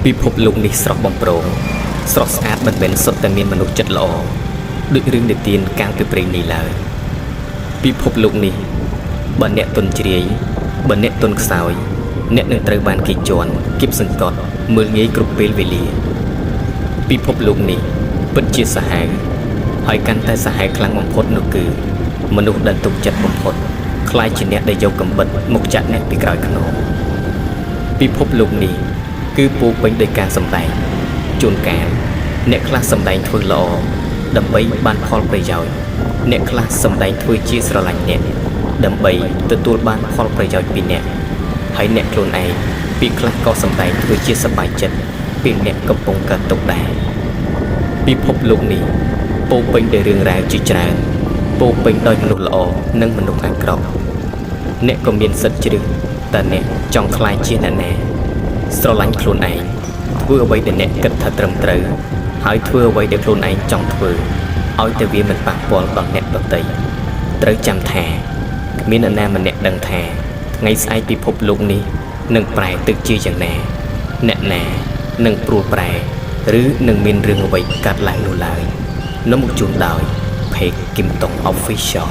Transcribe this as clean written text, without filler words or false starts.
ពិភពលោកនេះស្រស់បំព្រងស្រស់ស្អាតមិនមែនសុទ្ធតែមានមនុស្សចិត្តល្អដូចរឿងនិទានកាលពីព្រេងនេះឡើយពិភពលោកនេះបើអ្នកទុនជ្រាយបើអ្នកទុនខ្សោយអ្នកនឹងត្រូវបានគេជន់គៀបសង្កត់មើលងាយគ្រប់ពេលវេលាពិភពលោកនេះពិតជាសាហាវហើយកាន់តែសាហាវខ្លាំងបំផុតនោះគឺមនុស្សដែលទុកចិត្តបំផុតខ្លាចជាអ្នកដែលយកកំបិតមកចាក់អ្នកពីក្រោយខ្នងពិភពលោកនេះគឺពោពេញដោយការសម្ដែងជួនកាលអ្នកខ្លះសម្ដែងធ្វើល្អដើម្បីបានផលប្រយោជន៍អ្នកខ្លះសម្ដែងធ្វើជាស្រឡាញ់អ្នកដើម្បីទទួលបានផលប្រយោជន៍ពីអ្នកហើយអ្នកខ្លួនឯងពីខ្លះក៏សម្ដែងធ្វើជាសប្បាយចិត្តពីអ្នកកំពុងកើតទុក្ខដែរពិភពលោកនេះពោពេញដោយរឿងរ៉ាវជាច្រើនពោពេញដោយមនុស្សល្អនិងមនុស្សអាក្រក់អ្នកក៏មានសិទ្ធិជ្រើសតើអ្នកចង់ខ្លាចជាអ្នកណាស្រឡាញ់ខ្លួនឯងធ្វើអ្វីដែលអ្នកគិតថាត្រឹមត្រូវហើយធ្វើអ្វីដែលខ្លួនឯងចង់ធ្វើឲ្យតែវាមិនប៉ះពាល់ដល់អ្នកដទៃត្រូវចាំថាគ្មាននរណាម្នាក់ដឹងថាថ្ងៃស្អែកពិភពលោកនេះនឹងប្រែទៅជាយ៉ាងណាអ្នកណានឹងព្រួលប្រែឬនឹងមានរឿងអ្វីកើតឡើងនោះឡើយនាំមកជូនដោយ Page Kim Tong Official